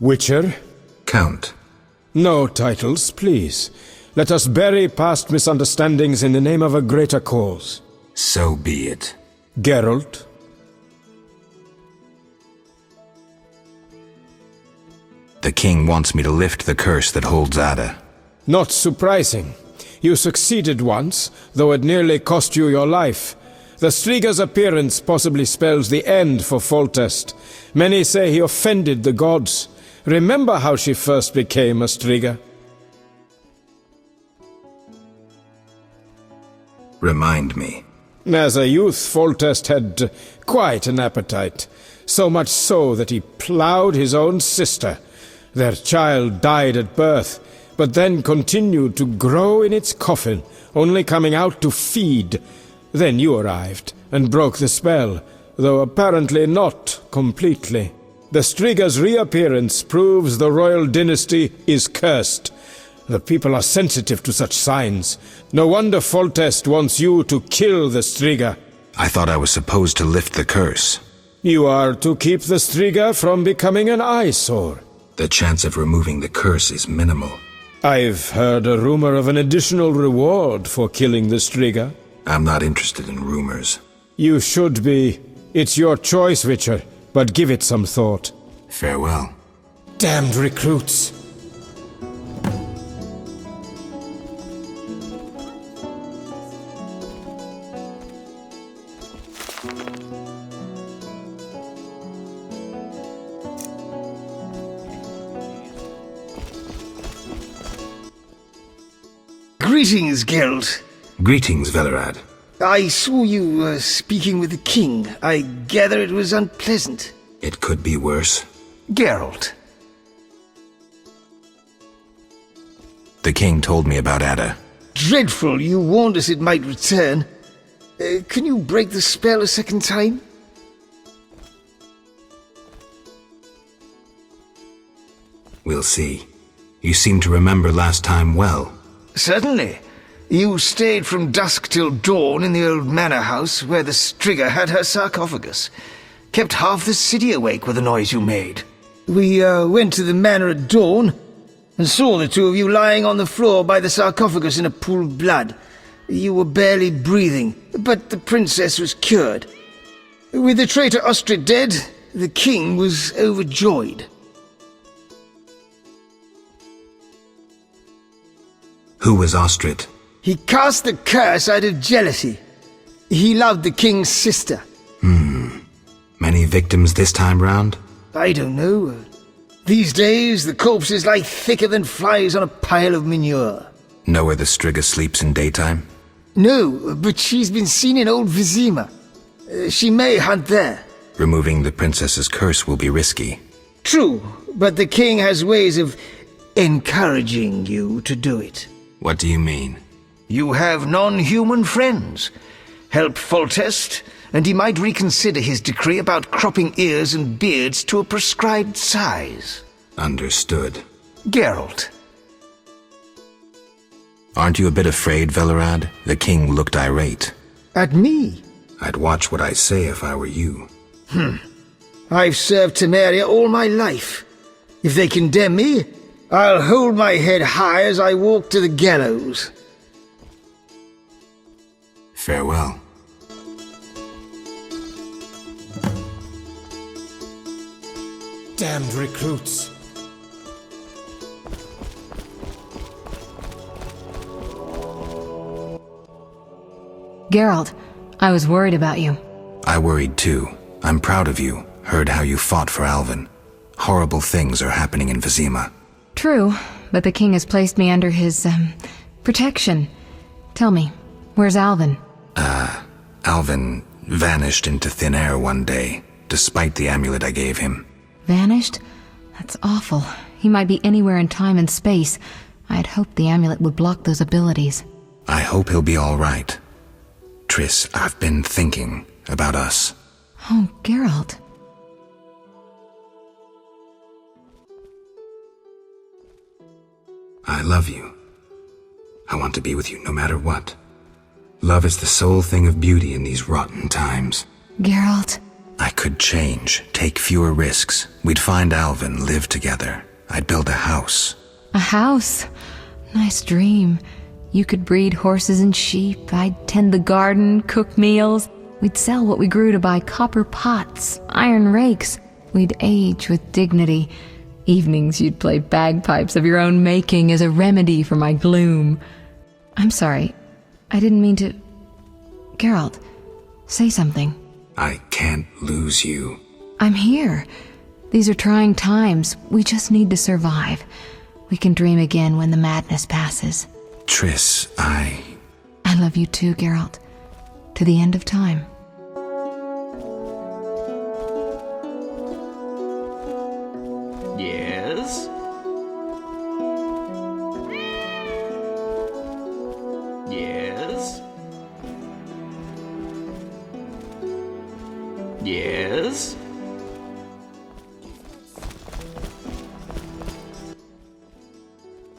Witcher? Count. No titles, please. Let us bury past misunderstandings in the name of a greater cause. So be it. Geralt? The king wants me to lift the curse that holds Adda. Not surprising. You succeeded once, though it nearly cost you your life. The Striga's appearance possibly spells the end for Foltest. Many say he offended the gods. Remember how she first became a Striga? Remind me. As a youth, Foltest had quite an appetite. So much so that he ploughed his own sister. Their child died at birth, but then continued to grow in its coffin, only coming out to feed. Then you arrived, and broke the spell, though apparently not completely. The Striga's reappearance proves the royal dynasty is cursed. The people are sensitive to such signs. No wonder Foltest wants you to kill the Striga. I thought I was supposed to lift the curse. You are to keep the Striga from becoming an eyesore. The chance of removing the curse is minimal. I've heard a rumor of an additional reward for killing the Striga. I'm not interested in rumors. You should be. It's your choice, Witcher, but give it some thought. Farewell. Damned recruits! Greetings, Geralt. Greetings, Velerad. I saw you speaking with the king. I gather it was unpleasant. It could be worse. Geralt. The king told me about Adda. Dreadful, you warned us it might return. Can you break the spell a second time? We'll see. You seem to remember last time well. Certainly. You stayed from dusk till dawn in the old manor house where the Striga had her sarcophagus. Kept half the city awake with the noise you made. We went to the manor at dawn and saw the two of you lying on the floor by the sarcophagus in a pool of blood. You were barely breathing, but the princess was cured. With the traitor Ostrid dead, the king was overjoyed. Who was Ostrid? He cast the curse out of jealousy. He loved the king's sister. Many victims this time round? I don't know. These days, the corpses lie thicker than flies on a pile of manure. Know where the Striga sleeps in daytime? No, but she's been seen in Old Vizima. She may hunt there. Removing the princess's curse will be risky. True, but the king has ways of encouraging you to do it. What do you mean? You have non-human friends. Help Foltest, and he might reconsider his decree about cropping ears and beards to a prescribed size. Understood. Geralt. Aren't you a bit afraid, Velerad? The king looked irate. At me? I'd watch what I say if I were you. I've served Temeria all my life. If they condemn me, I'll hold my head high as I walk to the gallows. Farewell. Damned recruits! Geralt, I was worried about you. I worried too. I'm proud of you. Heard how you fought for Alvin. Horrible things are happening in Vizima. True, but the king has placed me under his, protection. Tell me, where's Alvin? Alvin vanished into thin air one day, despite the amulet I gave him. Vanished? That's awful. He might be anywhere in time and space. I had hoped the amulet would block those abilities. I hope he'll be all right. Triss, I've been thinking about us. Oh, Geralt. I love you. I want to be with you no matter what. Love is the sole thing of beauty in these rotten times. Geralt. I could change, take fewer risks. We'd find Alvin, live together. I'd build a house. A house? Nice dream. You could breed horses and sheep. I'd tend the garden, cook meals. We'd sell what we grew to buy copper pots, iron rakes. We'd age with dignity. Evenings you'd play bagpipes of your own making as a remedy for my gloom. I'm sorry. I didn't mean to... Geralt, say something. I can't lose you. I'm here. These are trying times. We just need to survive. We can dream again when the madness passes. Triss, I love you too, Geralt. To the end of time. Yes? Yes? Yes?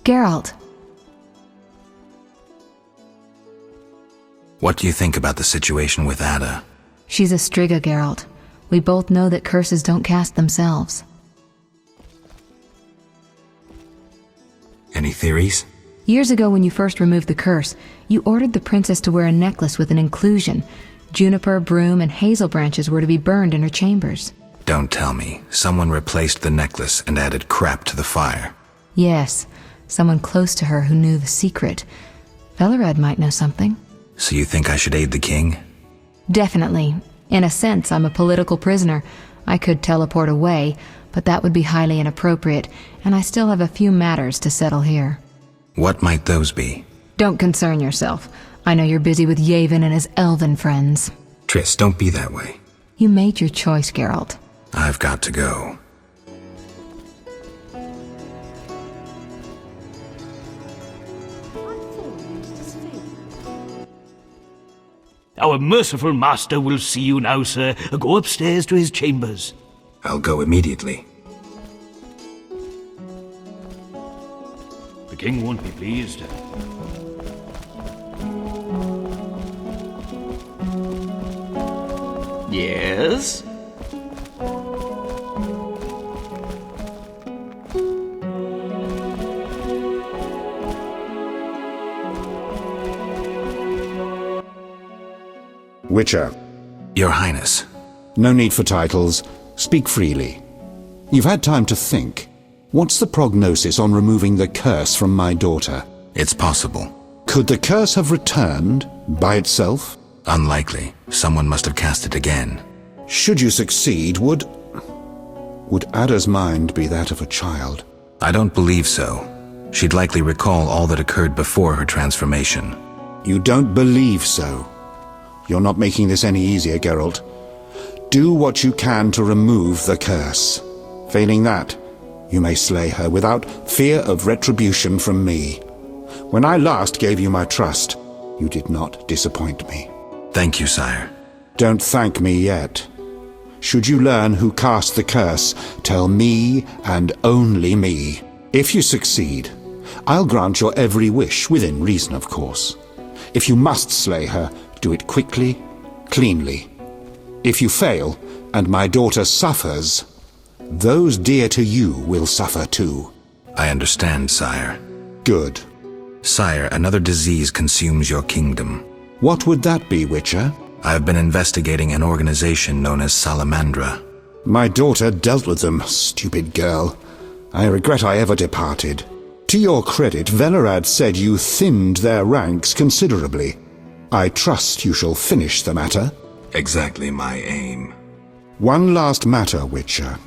Geralt. What do you think about the situation with Adda? She's a Striga, Geralt. We both know that curses don't cast themselves. Any theories? Years ago when you first removed the curse, you ordered the princess to wear a necklace with an inclusion. Juniper, broom, and hazel branches were to be burned in her chambers. Don't tell me. Someone replaced the necklace and added crap to the fire. Yes, someone close to her who knew the secret. Velerad might know something. So you think I should aid the king? Definitely. In a sense, I'm a political prisoner. I could teleport away, but that would be highly inappropriate, and I still have a few matters to settle here. What might those be? Don't concern yourself. I know you're busy with Yavin and his elven friends. Triss, don't be that way. You made your choice, Geralt. I've got to go. Our merciful master will see you now, sir. Go upstairs to his chambers. I'll go immediately. The king won't be pleased. Yes? Witcher. Your Highness. No need for titles. Speak freely. You've had time to think. What's the prognosis on removing the curse from my daughter? It's possible. Could the curse have returned by itself? Unlikely. Someone must have cast it again. Should you succeed, would Adda's mind be that of a child? I don't believe so. She'd likely recall all that occurred before her transformation. You don't believe so? You're not making this any easier, Geralt. Do what you can to remove the curse. Failing that, you may slay her without fear of retribution from me. When I last gave you my trust, you did not disappoint me. Thank you, sire. Don't thank me yet. Should you learn who cast the curse, tell me and only me. If you succeed, I'll grant your every wish, within reason, of course. If you must slay her, do it quickly, cleanly. If you fail, and my daughter suffers, those dear to you will suffer too. I understand, sire. Good. Sire, another disease consumes your kingdom. What would that be, Witcher? I have been investigating an organization known as Salamandra. My daughter dealt with them, stupid girl. I regret I ever departed. To your credit, Velerad said you thinned their ranks considerably. I trust you shall finish the matter. Exactly my aim. One last matter, Witcher.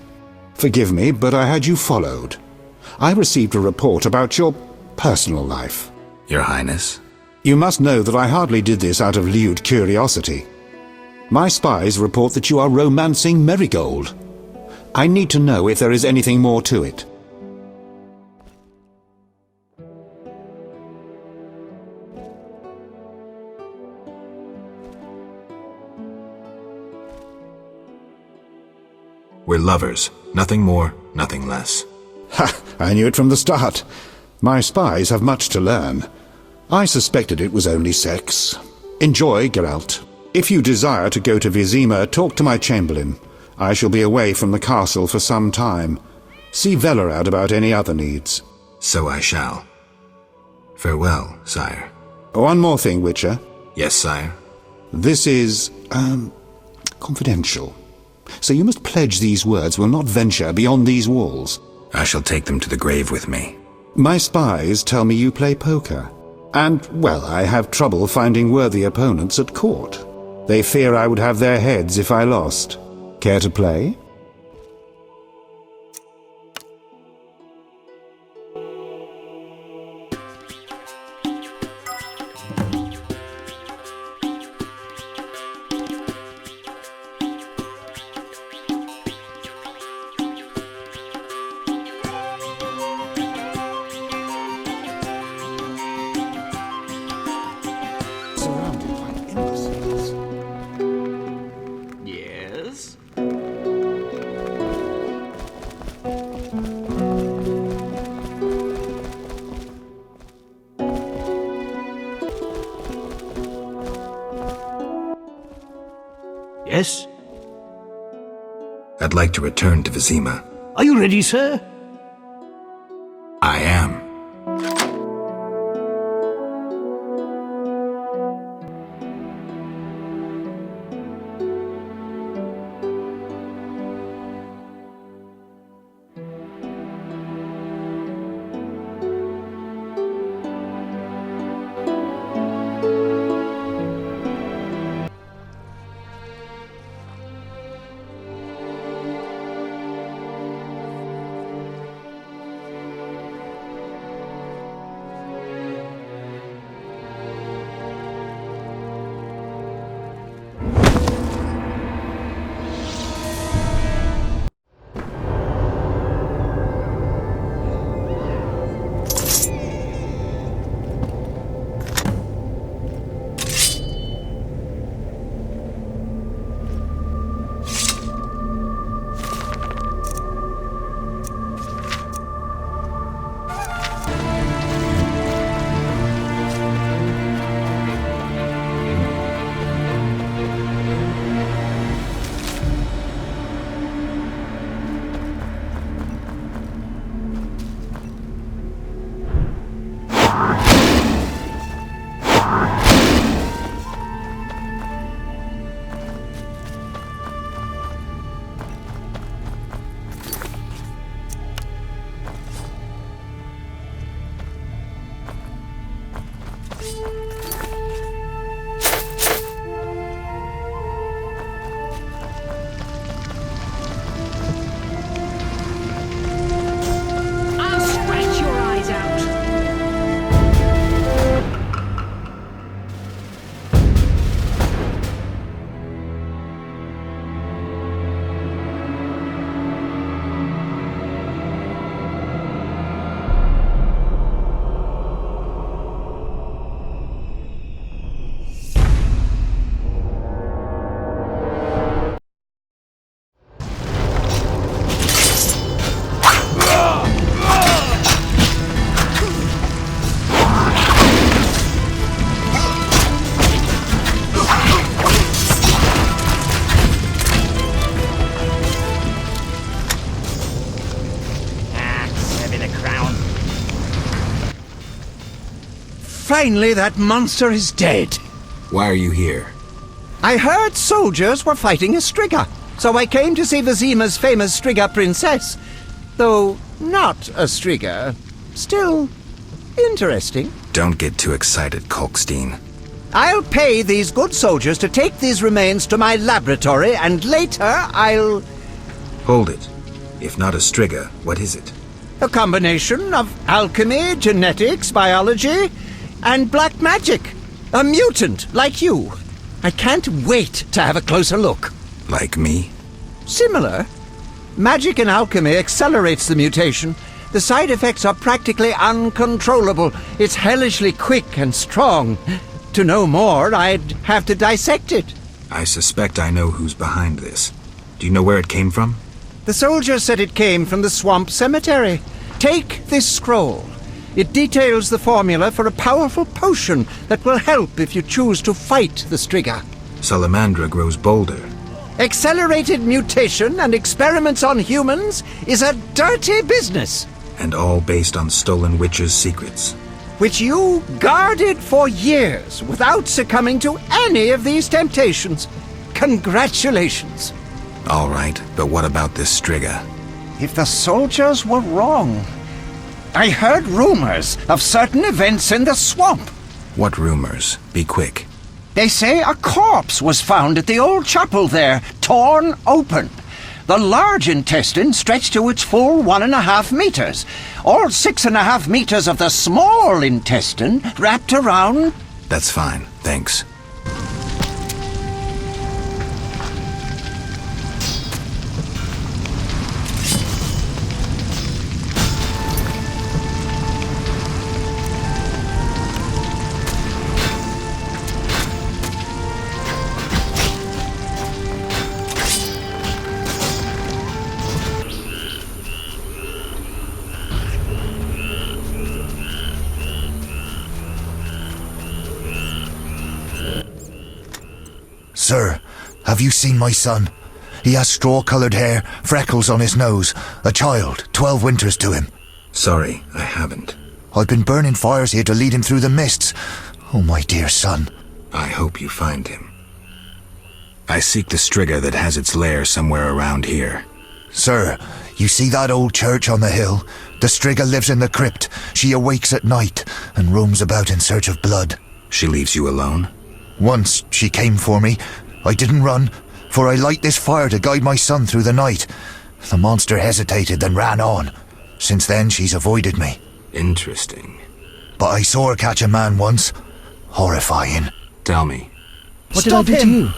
Forgive me, but I had you followed. I received a report about your personal life. Your Highness? You must know that I hardly did this out of lewd curiosity. My spies report that you are romancing Marigold. I need to know if there is anything more to it. We're lovers. Nothing more, nothing less. Ha! I knew it from the start. My spies have much to learn. I suspected it was only sex. Enjoy, Geralt. If you desire to go to Vizima, talk to my chamberlain. I shall be away from the castle for some time. See Velerad about any other needs. So I shall. Farewell, sire. One more thing, Witcher. Yes, sire. This is, confidential. So you must pledge these words will not venture beyond these walls. I shall take them to the grave with me. My spies tell me you play poker. And, well, I have trouble finding worthy opponents at court. They fear I would have their heads if I lost. Care to play? Yes? Yes? I'd like to return to Vizima. Are you ready, sir? I am. Finally, that monster is dead. Why are you here? I heard soldiers were fighting a Striga, so I came to see Vizima's famous Striga princess. Though not a Striga, still interesting. Don't get too excited, Kolkstein. I'll pay these good soldiers to take these remains to my laboratory, and later I'll... Hold it. If not a Striga, what is it? A combination of alchemy, genetics, biology, and black magic. A mutant like you. I can't wait to have a closer look. Like me? Similar. Magic and alchemy accelerates the mutation. The side effects are practically uncontrollable. It's hellishly quick and strong. To know more, I'd have to dissect it. I suspect I know who's behind this. Do you know where it came from? The soldier said it came from the swamp cemetery. Take this scroll. It details the formula for a powerful potion that will help if you choose to fight the Striga. Salamandra grows bolder. Accelerated mutation and experiments on humans is a dirty business. And all based on stolen witches' secrets. Which you guarded for years without succumbing to any of these temptations. Congratulations. All right, but what about this Striga? If the soldiers were wrong. I heard rumors of certain events in the swamp. What rumors? Be quick. They say a corpse was found at the old chapel there, torn open. The large intestine stretched to its full 1.5 meters. All 6.5 meters of the small intestine wrapped around... That's fine, thanks. Sir, have you seen my son? He has straw-coloured hair, freckles on his nose, a child, 12 winters to him. Sorry, I haven't. I've been burning fires here to lead him through the mists. Oh, my dear son. I hope you find him. I seek the Striga that has its lair somewhere around here. Sir, you see that old church on the hill? The Striga lives in the crypt. She awakes at night and roams about in search of blood. She leaves you alone? Once she came for me. I didn't run, for I light this fire to guide my son through the night. The monster hesitated, then ran on. Since then, she's avoided me. Interesting. But I saw her catch a man once. Horrifying. Tell me. What did I do to you?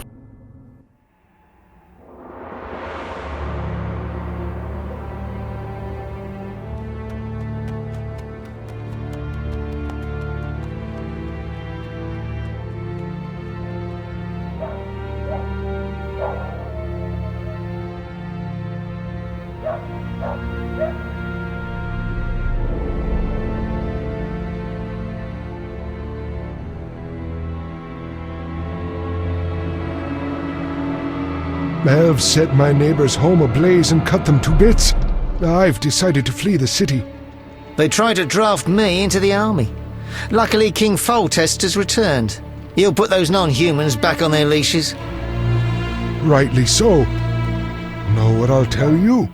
Elves set my neighbor's home ablaze and cut them to bits. I've decided to flee the city. They tried to draft me into the army. Luckily, King Foltest has returned. He'll put those non-humans back on their leashes. Rightly so. Know what I'll tell you?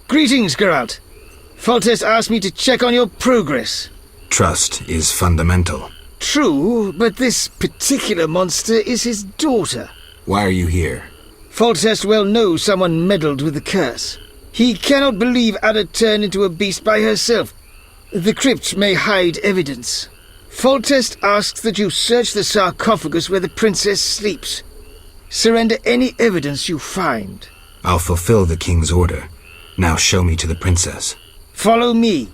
Greetings, Geralt. Foltest asked me to check on your progress. Trust is fundamental. True, but this particular monster is his daughter. Why are you here? Foltest well knows someone meddled with the curse. He cannot believe Adda turned into a beast by herself. The crypt may hide evidence. Foltest asks that you search the sarcophagus where the princess sleeps. Surrender any evidence you find. I'll fulfill the king's order. Now show me to the princess. Follow me.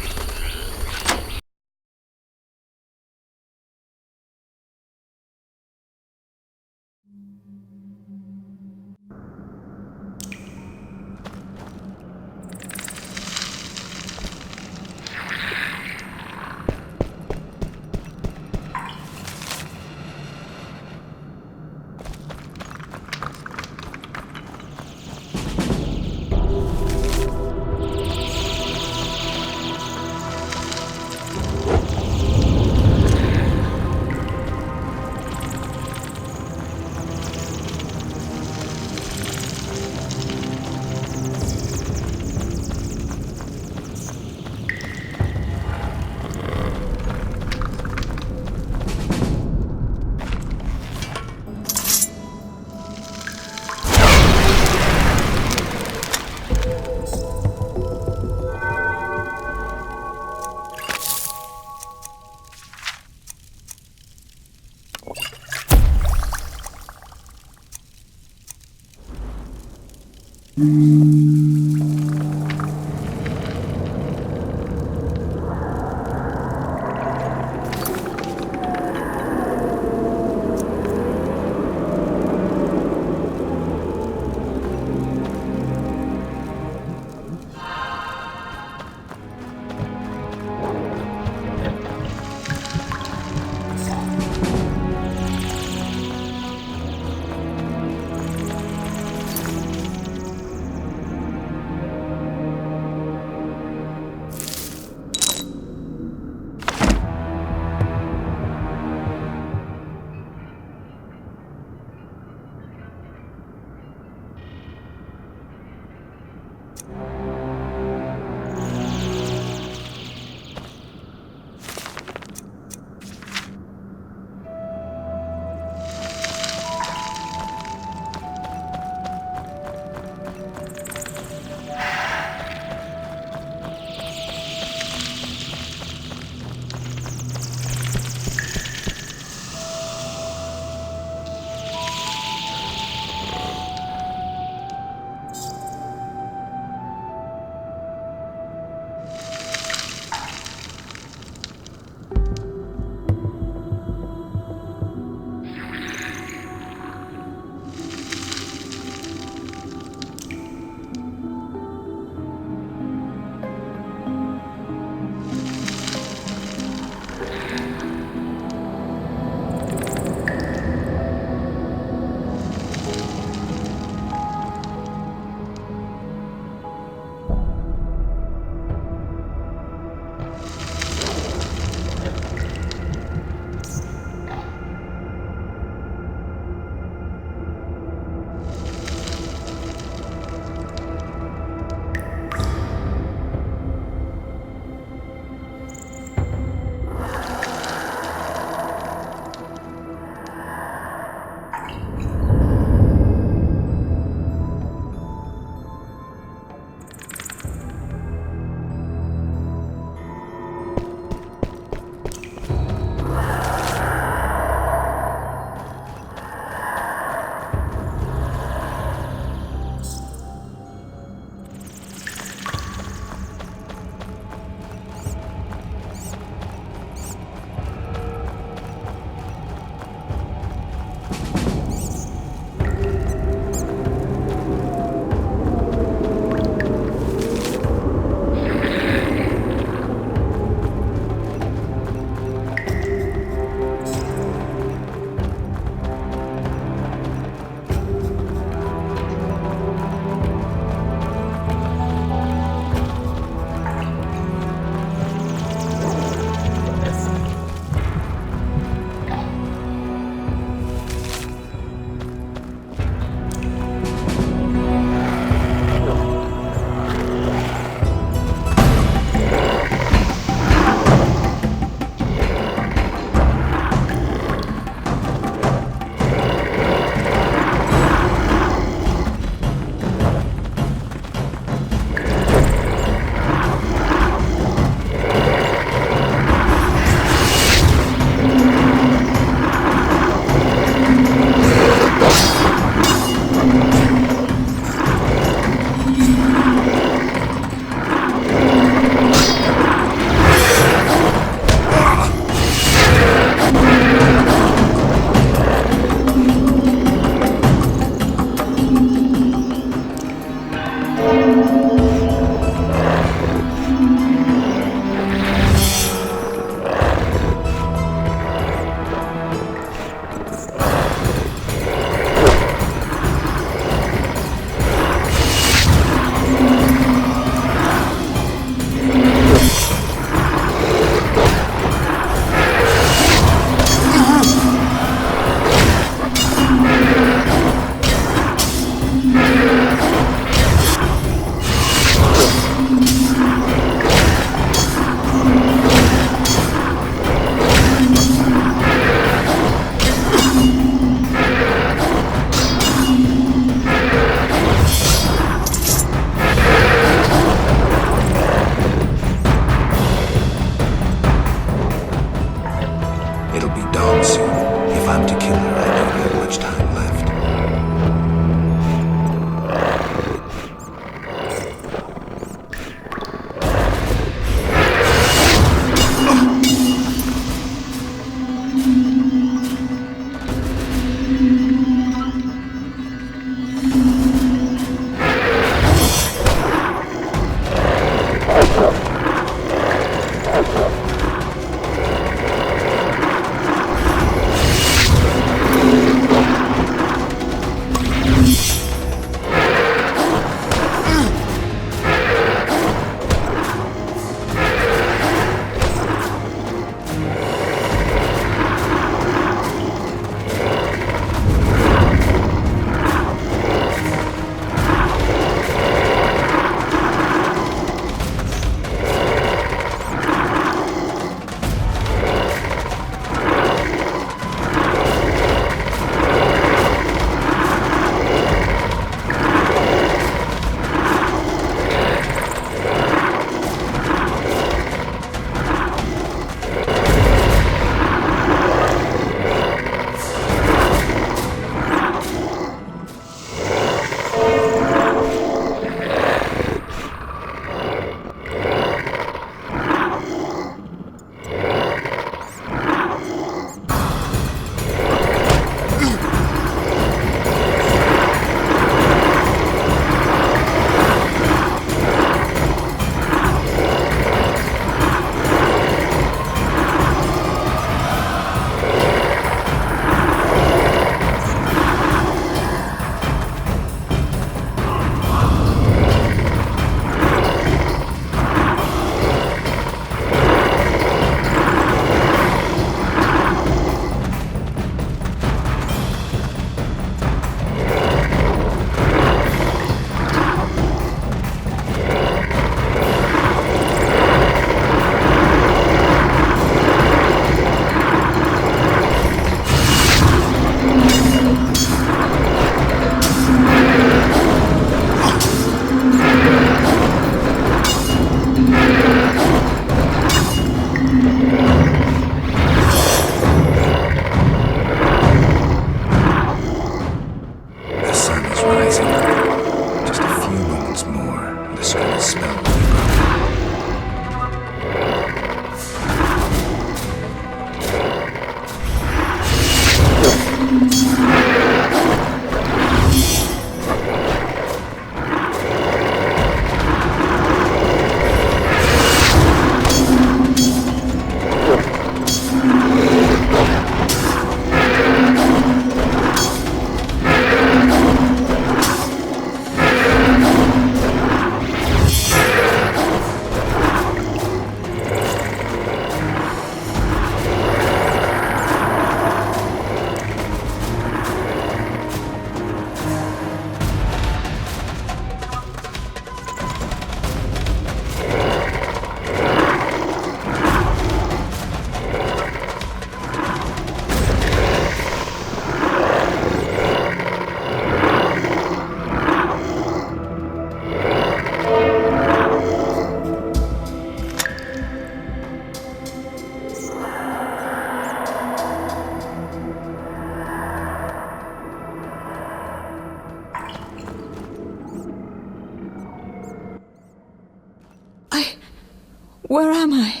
Where am I?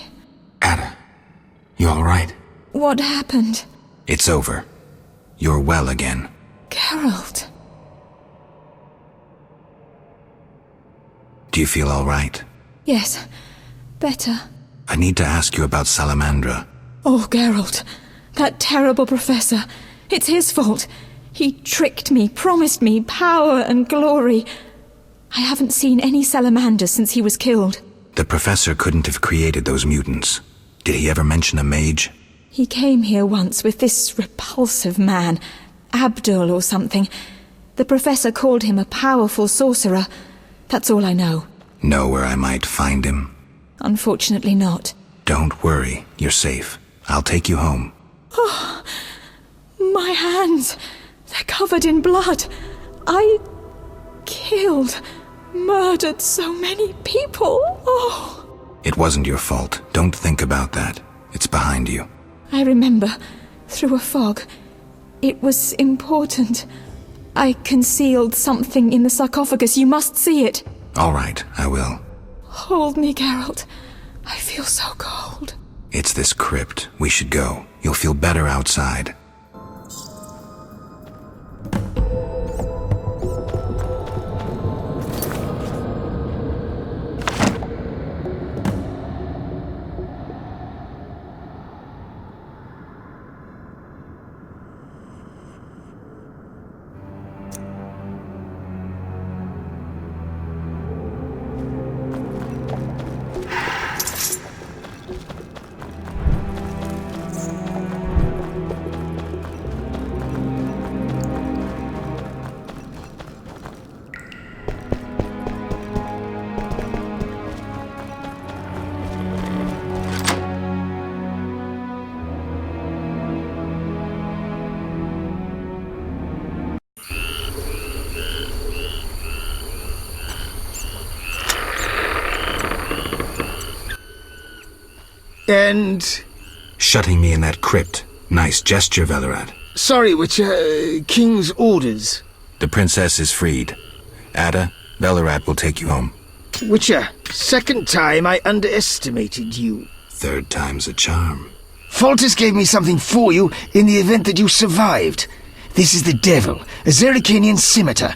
Adda, you all right? What happened? It's over. You're well again. Geralt. Do you feel all right? Yes, better. I need to ask you about Salamandra. Oh, Geralt. That terrible professor. It's his fault. He tricked me, promised me power and glory. I haven't seen any salamanders since he was killed. The professor couldn't have created those mutants. Did he ever mention a mage? He came here once with this repulsive man, Abdul or something. The professor called him a powerful sorcerer. That's all I know. Know where I might find him? Unfortunately not. Don't worry, you're safe. I'll take you home. Oh, my hands. They're covered in blood. I killed, murdered so many people. Oh. It wasn't your fault. Don't think about that. It's behind you. I remember, through a fog. It was important. I concealed something in the sarcophagus. You must see it. All right, I will. Hold me, Geralt. I feel so cold. It's this crypt. We should go. You'll feel better outside. And... Shutting me in that crypt. Nice gesture, Velerad. Sorry, Witcher. King's orders. The princess is freed. Adda, Velerad will take you home. Witcher, second time I underestimated you. Third time's a charm. Foltest gave me something for you in the event that you survived. This is the devil, a Zerrikanian scimitar.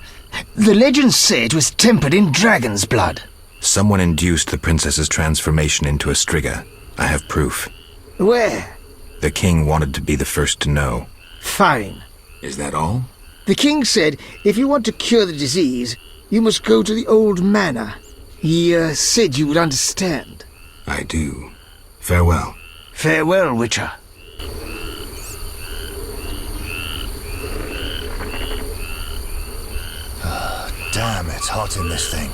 The legends say it was tempered in dragon's blood. Someone induced the princess's transformation into a Striga. I have proof. Where? The king wanted to be the first to know. Fine. Is that all? The king said if you want to cure the disease, you must go to the old manor. He said you would understand. I do. Farewell. Farewell, Witcher. Damn, it's hot in this thing.